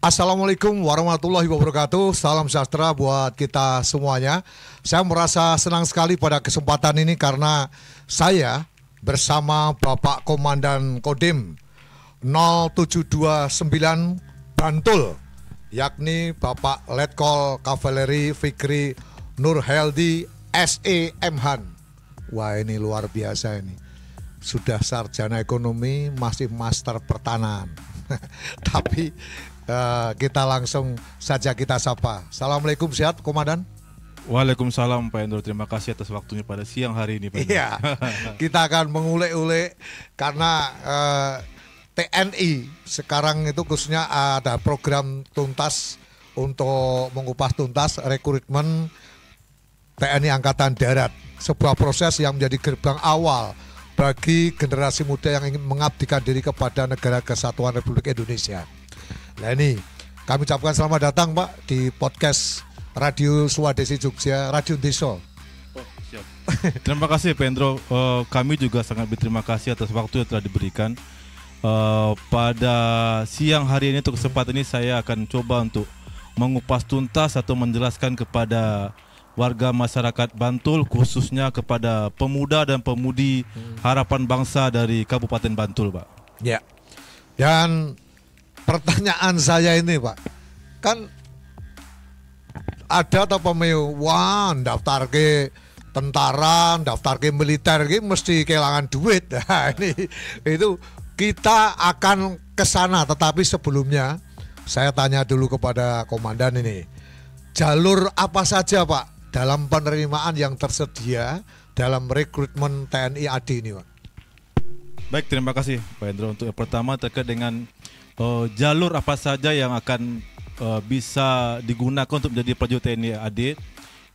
Assalamualaikum warahmatullahi wabarakatuh. Salam sejahtera buat kita semuanya. Saya merasa senang sekali pada kesempatan ini karena saya bersama Bapak Komandan Kodim 0729 Bantul, yakni Bapak Letkol Kavaleri Fikri Nurheldi SE Mhan. Wah, ini luar biasa ini. Sudah sarjana ekonomi, masih master pertanahan. Tapi kita langsung saja kita sapa. Assalamualaikum, sehat Komandan? Waalaikumsalam Pak Endro, terima kasih atas waktunya pada siang hari ini Pak Endro. Iya, kita akan mengulik-ulik karena TNI sekarang itu khususnya ada program tuntas untuk mengupas tuntas rekrutmen TNI Angkatan Darat. Sebuah proses yang menjadi gerbang awal bagi generasi muda yang ingin mengabdikan diri kepada Negara Kesatuan Republik Indonesia. Nah ini kami ucapkan selamat datang Pak di podcast Radio Swadesi Jogja, Radio Deso. Siap. Terima kasih Pak Endro. Kami juga sangat berterima kasih atas waktu yang telah diberikan. Pada siang hari ini untuk kesempatan ini saya akan coba untuk mengupas tuntas atau menjelaskan kepada warga masyarakat Bantul, khususnya kepada pemuda dan pemudi harapan bangsa dari Kabupaten Bantul, Pak. Ya. Dan pertanyaan saya ini, Pak, kan ada atau pemilu, wah daftar ke tentara, daftar ke militer, ke mesti kehilangan duit. Nah, ini itu kita akan ke sana, tetapi sebelumnya saya tanya dulu kepada komandan ini, jalur apa saja Pak dalam penerimaan yang tersedia dalam rekrutmen TNI AD ini, Pak? Baik, terima kasih Pak Endro. Untuk yang pertama terkait dengan jalur apa saja yang akan bisa digunakan untuk menjadi prajurit TNI AD.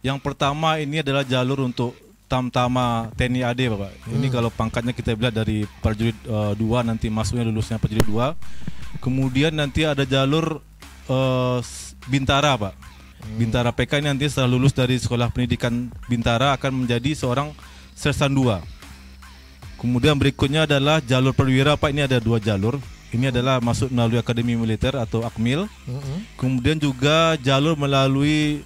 Yang pertama ini adalah jalur untuk tamtama TNI AD, Bapak. Ini kalau pangkatnya kita bilang dari prajurit 2, nanti masuknya lulusnya prajurit 2. Kemudian nanti ada jalur Bintara, Pak. Bintara PK ini nanti setelah lulus dari sekolah pendidikan Bintara akan menjadi seorang sersan 2. Kemudian berikutnya adalah jalur perwira, Pak. Ini ada 2 jalur. Ini adalah masuk melalui Akademi Militer atau Akmil. Kemudian juga jalur melalui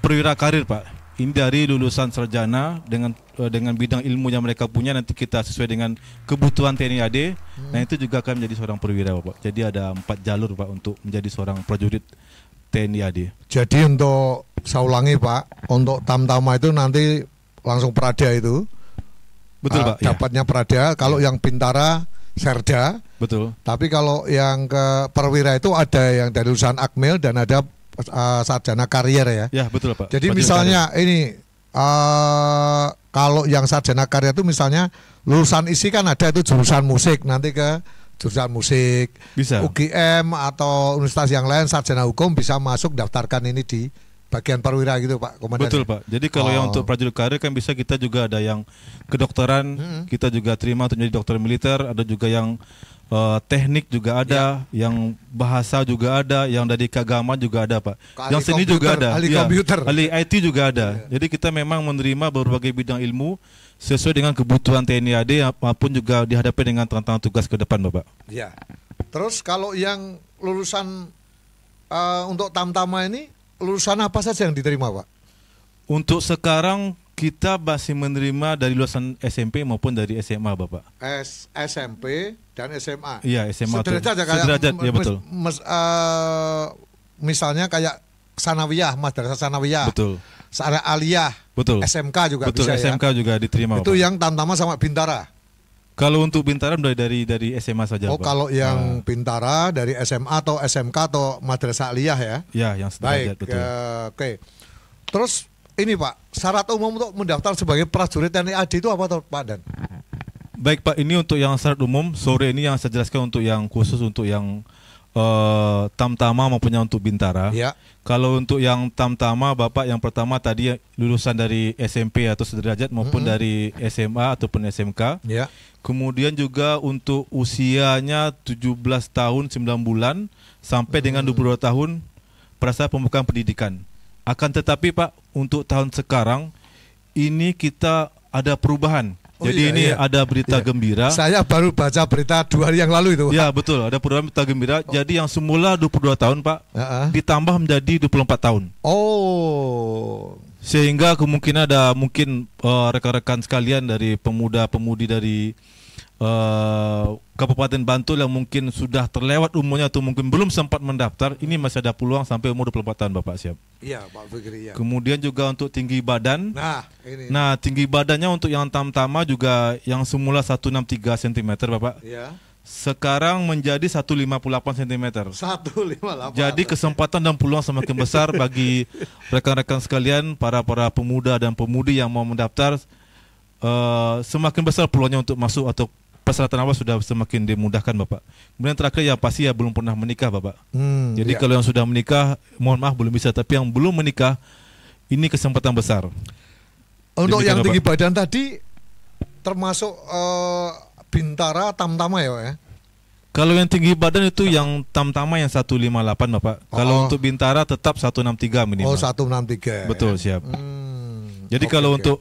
perwira karir, Pak. Ini dari lulusan sarjana dengan bidang ilmu yang mereka punya, nanti kita sesuai dengan kebutuhan TNI AD. Nah, itu juga akan menjadi seorang perwira, Pak. Jadi ada 4 jalur, Pak, untuk menjadi seorang prajurit TNI AD. Jadi untuk saya ulangi, Pak, untuk tamtama itu nanti langsung Prada itu. Betul, Pak. Dapatnya Prada. Kalau yang Bintara Serda. Betul. Tapi kalau yang ke perwira itu ada yang dari lulusan Akmil dan ada sarjana karier ya. Ya, betul, Pak. Jadi prajurit misalnya karir. ini kalau yang sarjana karier itu misalnya lulusan isi kan ada itu jurusan musik, nanti ke jurusan musik, bisa UGM atau universitas yang lain sarjana hukum bisa masuk daftarkan ini di bagian perwira gitu Pak Komandan. Betul, Pak. Jadi kalau yang untuk prajurit karir kan bisa kita juga ada yang kedokteran, kita juga terima untuk menjadi dokter militer, ada juga yang teknik juga ada, yang bahasa juga ada, yang dari keagamaan juga ada, Pak. Ahli Yang seni juga ada, ahli komputer, ahli IT juga ada. Jadi kita memang menerima berbagai bidang ilmu sesuai dengan kebutuhan TNI AD maupun juga dihadapi dengan tantangan tugas ke depan, Bapak. Ya. Terus kalau yang lulusan untuk tamtama ini lulusan apa saja yang diterima, Pak? Untuk sekarang kita masih menerima dari lulusan SMP maupun dari SMA, Bapak. SMP dan SMA. Iya, SMA. Sederajat ya, kayak sederajat, ya betul. Misalnya kayak sanawiyah, madrasah sanawiyah. Betul. Aliyah. Betul. SMK juga betul, bisa SMK ya. juga diterima, Itu Bapak. yang tamtama sama Bintara. Kalau untuk Bintara dari SMA saja, Oh, Pak. kalau yang Bintara dari SMA atau SMK atau madrasah aliyah ya. Ya, yang sederajat. Baik, betul. Oke. Terus ini Pak, syarat umum untuk mendaftar sebagai prajurit TNI AD itu apa Pak Dan? Baik, Pak, ini untuk yang syarat umum. Sore ini yang saya jelaskan untuk yang khusus untuk yang tamtama maupun yang untuk Bintara. Ya. Kalau untuk yang tamtama, Bapak, yang pertama tadi lulusan dari SMP atau sederajat maupun dari SMA ataupun SMK. Ya. Kemudian juga untuk usianya 17 tahun 9 bulan sampai dengan 22 tahun pada saat pembukaan pendidikan. Akan tetapi, Pak, untuk tahun sekarang ini kita ada perubahan. Oh, Jadi iya, ini iya. ada berita Iya. gembira. Saya baru baca berita 2 hari yang lalu itu. Ya betul, ada program berita gembira. Jadi yang semula 22 tahun Pak, Heeh. ditambah menjadi 24 tahun. Oh. Sehingga kemungkinan ada mungkin rekan-rekan sekalian dari pemuda-pemudi dari Kabupaten Bantul yang mungkin sudah terlewat umurnya atau mungkin belum sempat mendaftar, ini masih ada peluang sampai umur 24 tahun Bapak siap. Iya, Pak Fikri ya. Kemudian juga untuk tinggi badan. Nah, ini. Nah, tinggi badannya untuk yang tamtama juga yang semula 163 cm Bapak. Ya. Sekarang menjadi 158 cm. 158. Jadi kesempatan dan peluang semakin besar bagi rekan-rekan sekalian, para pemuda dan pemudi yang mau mendaftar. Semakin besar peluangnya untuk masuk atau persyaratan awal sudah semakin dimudahkan Bapak. Kemudian terakhir ya pasti ya belum pernah menikah Bapak. Jadi ya. kalau yang sudah menikah, mohon maaf belum bisa. Tapi yang belum menikah, ini kesempatan besar. Untuk Demikian, yang Bapak. tinggi badan tadi termasuk Bintara Tamtama ya? Kalau yang tinggi badan itu yang tamtama yang 158 Bapak. Kalau untuk Bintara tetap 163 minimal. Oh, 163. Betul, siap. Jadi Oke, kalau oke. untuk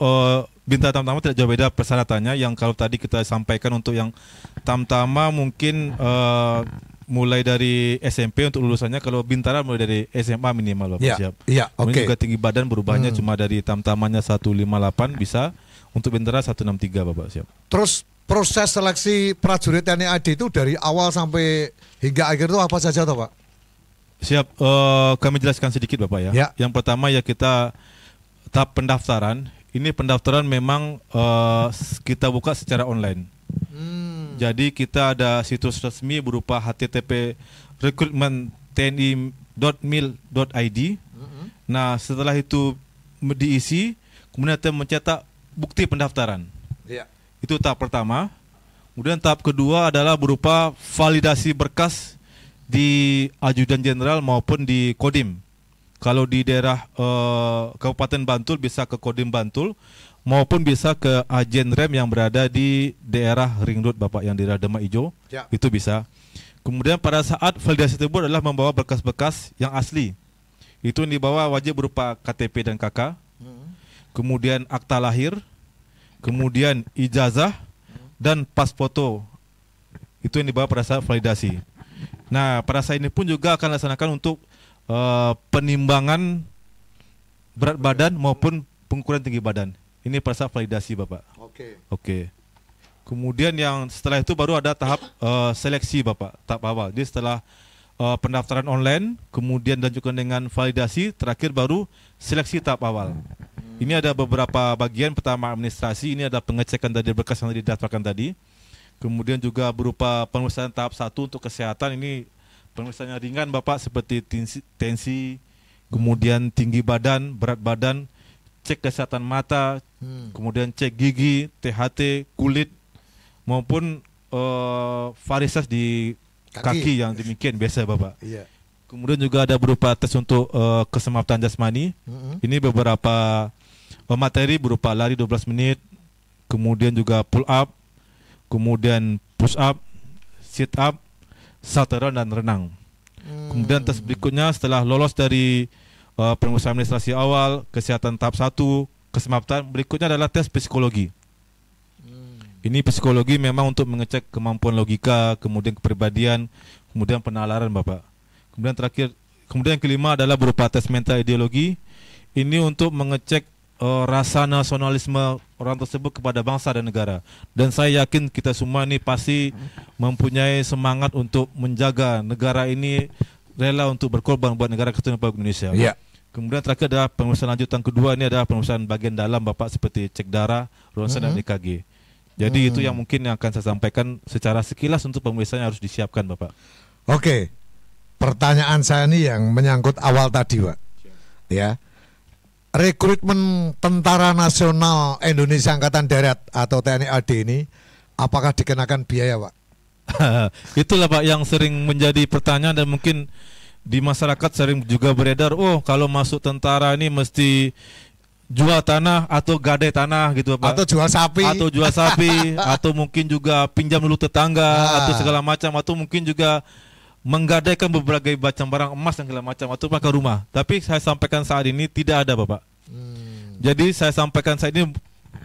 Bintara Tamtama tidak jauh beda persyaratannya. Yang kalau tadi kita sampaikan untuk yang Tamtama mungkin mulai dari SMP untuk lulusannya. Kalau Bintara mulai dari SMA minimal Bapak Ya, siap. iya, Kemudian oke. juga tinggi badan berubahnya cuma dari Tamtamanya 158 bisa. Untuk Bintara 163 Bapak siap. Terus proses seleksi prajurit TNI AD itu dari awal sampai hingga akhir itu apa saja toh Pak? Siap, kami jelaskan sedikit Bapak ya. Ya. Yang pertama ya kita tahap pendaftaran. Ini pendaftaran memang kita buka secara online. Jadi kita ada situs resmi berupa http recruitmenttni.mil.id. Nah setelah itu diisi, kemudian kita mencetak bukti pendaftaran. Iya. Itu tahap pertama. Kemudian tahap kedua adalah berupa validasi berkas di Ajudan Jenderal maupun di Kodim. Kalau di daerah Kabupaten Bantul bisa ke Kodim Bantul maupun bisa ke Ajen Rem yang berada di daerah Ring Road Bapak yang di daerah Demak Ijo. Ya. Itu bisa. Kemudian pada saat validasi tersebut adalah membawa berkas-berkas yang asli. Itu yang dibawa wajib berupa KTP dan KK. Kemudian akta lahir, kemudian ijazah dan pas foto. Itu yang dibawa pada saat validasi. Nah, pada saat ini pun juga akan dilaksanakan untuk penimbangan berat badan maupun pengukuran tinggi badan. Ini pada saat validasi, Bapak. Oke. Oke. Kemudian yang setelah itu baru ada tahap seleksi, Bapak, tahap awal. Jadi setelah pendaftaran online, kemudian dilanjutkan dengan validasi, terakhir baru seleksi tahap awal. Ini ada beberapa bagian. Pertama administrasi, ini ada pengecekan dari berkas yang didaftarkan tadi. Kemudian juga berupa pemeriksaan tahap 1 untuk kesehatan. Ini pemeriksaannya ringan Bapak, seperti tensi, kemudian tinggi badan, berat badan, cek kesehatan mata, kemudian cek gigi, THT, kulit, maupun varises di kaki yang demikian biasa Bapak. Iya. Kemudian juga ada berupa tes untuk keselamatan jasmani. Ini beberapa materi berupa lari 12 menit, kemudian juga pull up, kemudian push up, sit up, salteran dan renang. Kemudian tes berikutnya setelah lolos dari pemeriksaan administrasi awal, kesehatan tahap 1, keselamatan, berikutnya adalah tes psikologi. Ini psikologi memang untuk mengecek kemampuan logika, kemudian kepribadian, kemudian penalaran Bapak. Kemudian yang kelima adalah berupa tes mental ideologi. Ini untuk mengecek rasa nasionalisme orang tersebut kepada bangsa dan negara. Dan saya yakin kita semua ini pasti mempunyai semangat untuk menjaga negara ini, rela untuk berkorban buat negara kesatuan Republik Indonesia. Iya. Kemudian terakhir adalah pemeriksaan lanjutan kedua, ini adalah pemeriksaan bagian dalam Bapak, seperti cek darah, ronsen dan EKG. Jadi itu yang mungkin yang akan saya sampaikan secara sekilas untuk pemeriksaan yang harus disiapkan Bapak. Oke. Pertanyaan saya ini yang menyangkut awal tadi, Pak. Ya. Rekrutmen Tentara Nasional Indonesia Angkatan Darat atau TNI AD ini apakah dikenakan biaya, Pak? Itulah Pak yang sering menjadi pertanyaan dan mungkin di masyarakat sering juga beredar, oh kalau masuk tentara ini mesti jual tanah atau gadai tanah gitu Pak. Atau jual sapi. Atau jual sapi, atau mungkin juga pinjam dulu tetangga, atau segala macam, atau mungkin juga menggadaikan berbagai macam barang emas dan segala macam, atau pakai rumah. Tapi saya sampaikan saat ini tidak ada Bapak. Jadi saya sampaikan saat ini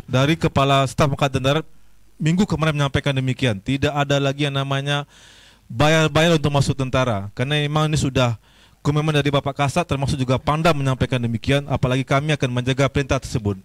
dari Kepala Staf Angkatan Darat minggu kemarin menyampaikan demikian. Tidak ada lagi yang namanya bayar-bayar untuk masuk tentara. Karena memang ini sudah komitmen dari Bapak Kasat, termasuk juga Pangdam menyampaikan demikian. Apalagi kami akan menjaga perintah tersebut.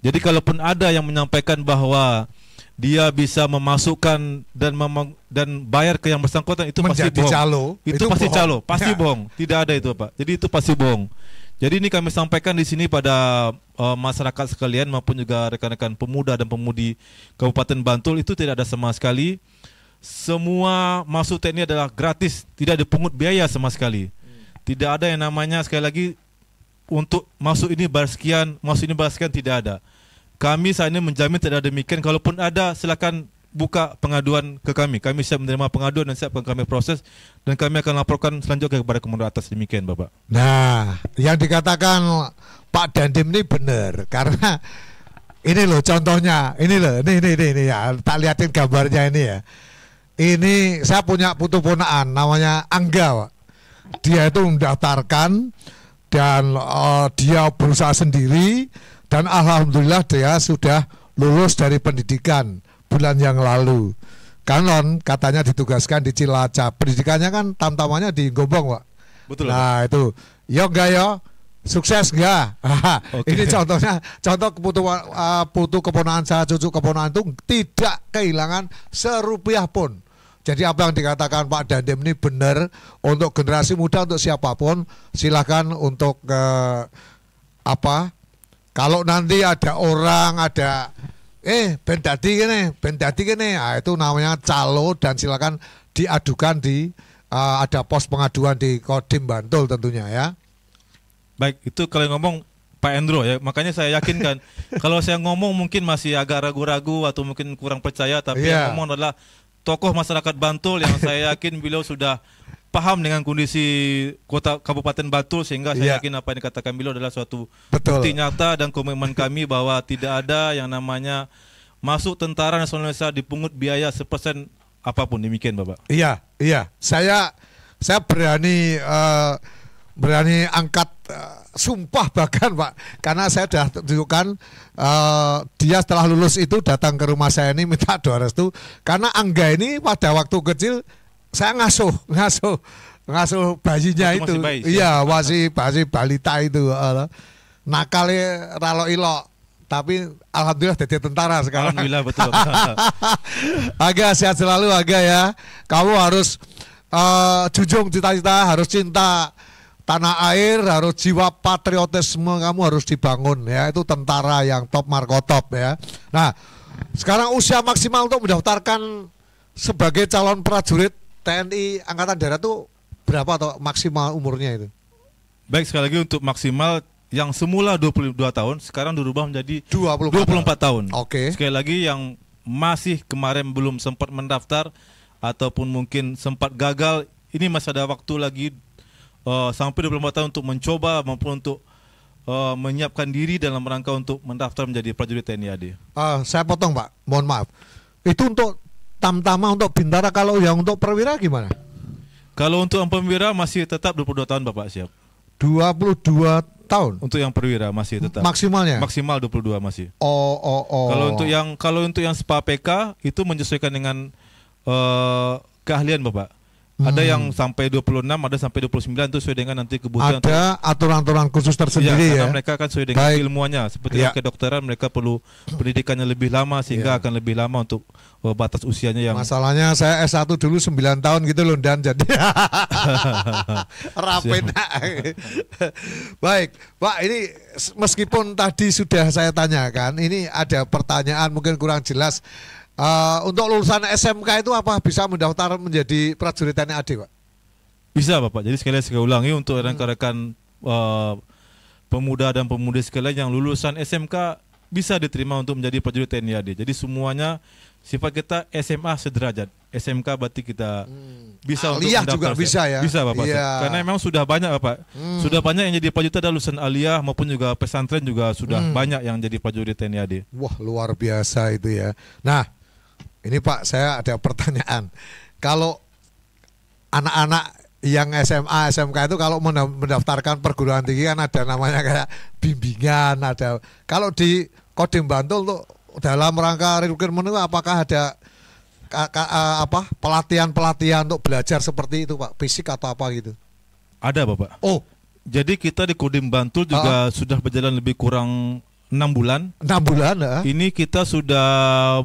Jadi kalaupun ada yang menyampaikan bahwa dia bisa memasukkan dan bayar ke yang bersangkutan, itu pasti bohong. Calo, itu pasti bohong. calo, pasti bohong. Tidak ada itu, Pak. Jadi itu pasti bohong. Jadi ini kami sampaikan di sini pada masyarakat sekalian maupun juga rekan-rekan pemuda dan pemudi Kabupaten Bantul, itu tidak ada sama sekali. Semua masuk TNI adalah gratis, tidak dipungut biaya sama sekali. Tidak ada yang namanya, sekali lagi, untuk masuk ini bayar sekian, masuk ini bayar sekian, tidak ada. Kami saat ini menjamin tidak ada demikian. Kalaupun ada, silakan buka pengaduan ke kami. Kami siap menerima pengaduan dan siap kami proses, dan kami akan laporkan selanjutnya kepada komando atas. Demikian, Bapak. Nah, yang dikatakan Pak Dandim ini benar, karena ini loh contohnya, ini loh, ini ya, tak liatin gambarnya ini ya. Ini saya punya putu ponaan namanya Angga, Pak. Dia itu mendaftarkan dan dia berusaha sendiri, dan alhamdulillah dia sudah lulus dari pendidikan bulan yang lalu. Kanon katanya ditugaskan di Cilacap. Pendidikannya kan tamtamannya di Gombong, Pak. Betul. Nah, itu. Yo enggak yo? Sukses enggak? Okay. Ini contohnya, contoh putu keponakan saya, cucu keponakan itu tidak kehilangan serupiah pun. Jadi apa yang dikatakan Pak Dandim ini benar, untuk generasi muda, untuk siapapun, silakan untuk kalau nanti ada orang ben dadi gini, nah, itu namanya calo, dan silakan diadukan di ada pos pengaduan di Kodim Bantul tentunya ya. Baik, itu kalau ngomong Pak Endro ya, makanya saya yakin kan kalau saya ngomong mungkin masih agak ragu-ragu atau mungkin kurang percaya, tapi yang ngomong adalah tokoh masyarakat Bantul yang saya yakin beliau sudah paham dengan kondisi kota Kabupaten Bantul, sehingga saya yakin apa yang dikatakan beliau adalah suatu bukti nyata dan komitmen kami bahwa tidak ada yang namanya masuk Tentara Nasional Indonesia dipungut biaya sepersen apapun. Demikian, Bapak. Iya. Saya berani angkat sumpah bahkan, Pak, karena saya sudah tunjukkan dia setelah lulus itu datang ke rumah saya ini minta doa restu, karena Angga ini pada waktu kecil saya ngasuh bayinya itu. Iya, masih balita itu. Nakalnya ralo ilok, tapi alhamdulillah jadi tentara sekarang. Alhamdulillah, betul. Aga, sehat selalu Aga ya. Kamu harus junjung cita-cita, harus cinta tanah air, harus jiwa patriotisme kamu harus dibangun ya. Itu tentara yang top markotop ya. Nah, sekarang usia maksimal untuk mendaftarkan sebagai calon prajurit TNI Angkatan Darat itu berapa atau maksimal umurnya itu? Baik, sekali lagi untuk maksimal yang semula 22 tahun sekarang dirubah menjadi 24 tahun. Oke. Sekali lagi yang masih kemarin belum sempat mendaftar ataupun mungkin sempat gagal, ini masih ada waktu lagi sampai 24 tahun untuk mencoba maupun untuk menyiapkan diri dalam rangka untuk mendaftar menjadi prajurit TNI AD. Saya potong, Pak, mohon maaf. Itu untuk tamtama, untuk bintara. Kalau yang untuk perwira gimana? Kalau untuk yang perwira masih tetap 22 tahun, Bapak, siap. 22 tahun. Untuk yang perwira masih tetap. Maksimalnya? Maksimal 22 masih. Oh. Kalau untuk yang SPA PK itu menyesuaikan dengan keahlian, Bapak. Ada yang sampai 26, ada sampai 29, itu sesuai dengan nanti kebutuhan. Ada aturan-aturan khusus tersendiri ya. Karena mereka kan sesuai dengan ilmuannya. Seperti kedokteran, mereka perlu pendidikannya lebih lama sehingga akan lebih lama untuk batas usianya yang. Masalahnya saya S1 dulu 9 tahun gitu loh, dan jadi rapin. Baik, Pak, ini meskipun tadi sudah saya tanyakan, ini ada pertanyaan mungkin kurang jelas. Untuk lulusan SMK itu apa bisa mendaftar menjadi prajurit TNI AD, Pak? Bisa, Bapak. Jadi sekali lagi saya ulangi untuk rekan-rekan pemuda dan pemudi sekalian yang lulusan SMK bisa diterima untuk menjadi prajurit TNI AD. Jadi semuanya sifat kita SMA sederajat. SMK berarti kita bisa aliyah untuk juga bisa ya. Bisa, Bapak. Karena memang sudah banyak, Bapak. Sudah banyak yang jadi prajurit ada lulusan aliyah maupun juga pesantren juga sudah banyak yang jadi prajurit TNI AD. Wah, luar biasa itu ya. Nah, ini Pak, saya ada pertanyaan. Kalau anak-anak yang SMA, SMK itu kalau mendaftarkan perguruan tinggi kan ada namanya kayak bimbingan, ada. Kalau di Kodim Bantul tuh dalam rangka rekrutmen itu apakah ada pelatihan-pelatihan untuk belajar seperti itu Pak, fisik atau apa gitu? Ada Bapak. Oh, Jadi kita di Kodim Bantul juga sudah berjalan lebih kurang 6 bulan. 6 bulan ya. Ini kita sudah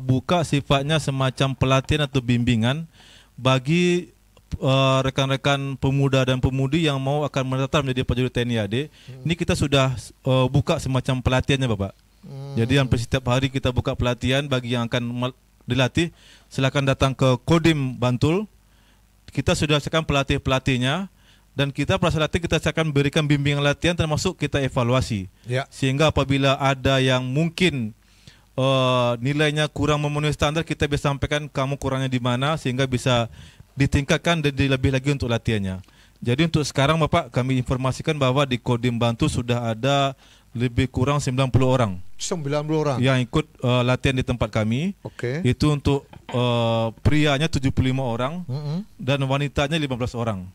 buka sifatnya semacam pelatihan atau bimbingan bagi rekan-rekan pemuda dan pemudi yang mau akan mendaftar menjadi prajurit TNI AD. Ini kita sudah buka semacam pelatihannya Bapak. Jadi hampir setiap hari kita buka pelatihan bagi yang akan dilatih. Silakan datang ke Kodim Bantul. Kita sudah siapkan pelatih-pelatihnya. Dan kita pada saat latih kita akan berikan bimbingan latihan termasuk kita evaluasi. Ya. Sehingga apabila ada yang mungkin nilainya kurang memenuhi standar, kita bisa sampaikan kamu kurangnya di mana sehingga bisa ditingkatkan dan lebih lagi untuk latihannya. Jadi untuk sekarang Bapak kami informasikan bahwa di Kodim Bantul sudah ada lebih kurang 90 orang 90 orang yang ikut latihan di tempat kami. Oke. Itu untuk prianya 75 orang dan wanitanya 15 orang.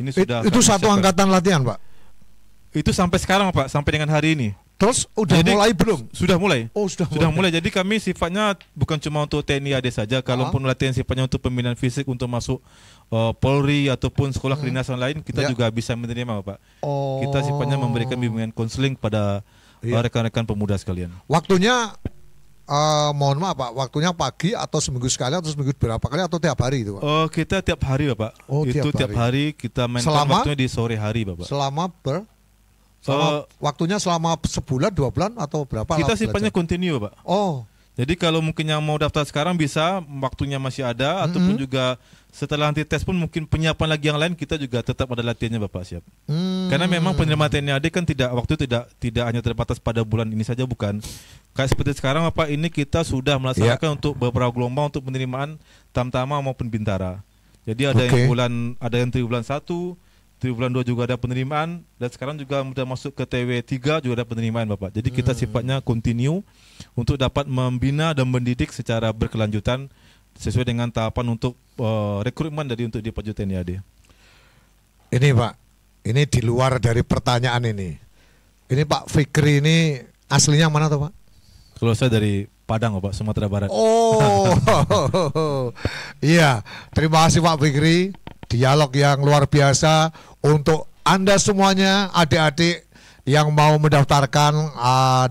Ini sudah itu satu siapkan. angkatan latihan Pak? Itu sampai sekarang Pak, sampai dengan hari ini. Terus udah Jadi, mulai belum? Sudah mulai. Oh, sudah mulai. Jadi kami sifatnya bukan cuma untuk TNI AD saja, kalaupun latihan sifatnya untuk pembinaan fisik untuk masuk Polri ataupun sekolah kedinasan lain, kita juga bisa menerima Pak. Oh. Kita sifatnya memberikan bimbingan konseling pada rekan-rekan pemuda sekalian. Waktunya mohon maaf Pak, waktunya pagi atau seminggu sekali atau seminggu berapa kali atau tiap hari itu Pak? Kita tiap hari Bapak. Oh, itu tiap hari kita mainkan waktunya di sore hari Bapak. Selama waktunya selama sebulan, 2 bulan atau berapa? Kita sifatnya kontinu Pak. Oh. Jadi kalau mungkin yang mau daftar sekarang bisa, waktunya masih ada, ataupun juga setelah nanti tes pun mungkin penyiapan lagi yang lain kita juga tetap ada latihannya Bapak siap. Karena memang penerimaan TNI AD kan tidak hanya terbatas pada bulan ini saja, bukan. Kayak seperti sekarang Bapak, ini kita sudah melaksanakan untuk beberapa gelombang untuk penerimaan Tamtama maupun Bintara. Jadi ada yang triwulan 1, triwulan 2 juga ada penerimaan, dan sekarang juga sudah masuk ke TW3 juga ada penerimaan Bapak. Jadi kita sifatnya continue untuk dapat membina dan mendidik secara berkelanjutan sesuai dengan tahapan untuk rekrutmen dari untuk di prajurit TNI AD. Ini Pak, ini di luar dari pertanyaan ini. Ini Pak Fikri ini aslinya mana tuh Pak? Kalau saya dari Padang Pak, Sumatera Barat. Oh, iya. Terima kasih Pak Fikri. Dialog yang luar biasa untuk Anda semuanya, adik-adik yang mau mendaftarkan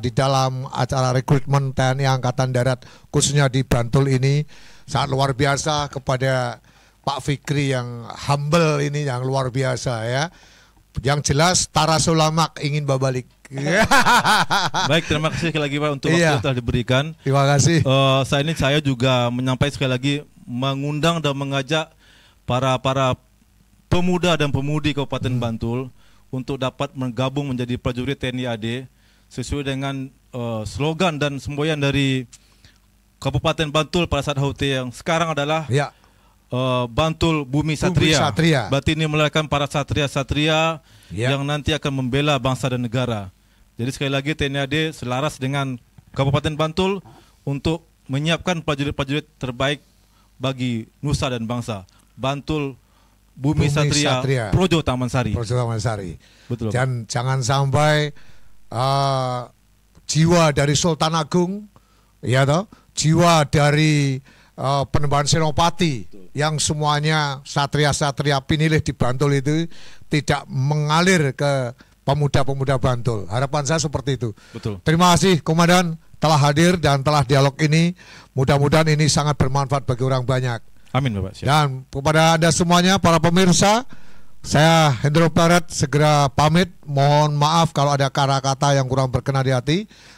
di dalam acara rekrutmen TNI Angkatan Darat khususnya di Bantul ini. Sangat luar biasa kepada Pak Fikri yang humble ini, yang luar biasa ya. Yang jelas Tara Sulamak ingin babalik. Baik, terima kasih sekali lagi Pak untuk waktu yang telah diberikan. Terima kasih. Saya juga menyampaikan sekali lagi, mengundang dan mengajak para pemuda dan pemudi Kabupaten Bantul untuk dapat bergabung menjadi prajurit TNI AD sesuai dengan slogan dan semboyan dari Kabupaten Bantul pada saat HUT yang sekarang adalah Bantul Bumi Satria. Berarti ini melahirkan para satria-satria yang nanti akan membela bangsa dan negara. Jadi sekali lagi TNI AD selaras dengan Kabupaten Bantul untuk menyiapkan prajurit-prajurit terbaik bagi nusa dan bangsa. Bantul Bumi Satria, Projo Taman Sari. Betul. Dan jangan sampai jiwa dari Sultan Agung, ya toh, jiwa dari Penembahan Senopati yang semuanya satria-satria pinilih di Bantul itu tidak mengalir ke pemuda-pemuda Bantul. Harapan saya seperti itu. Betul. Terima kasih Komandan telah hadir dan telah dialog ini. Mudah-mudahan ini sangat bermanfaat bagi orang banyak. Amin Bapak. Siap. Dan kepada Anda semuanya, para pemirsa, saya Hendro Barat segera pamit. Mohon maaf kalau ada kata-kata yang kurang berkenan di hati.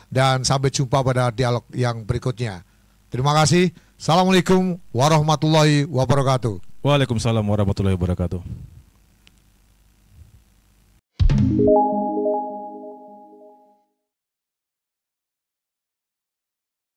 Dan sampai jumpa pada dialog yang berikutnya. Terima kasih. Assalamualaikum warahmatullahi wabarakatuh. Waalaikumsalam warahmatullahi wabarakatuh.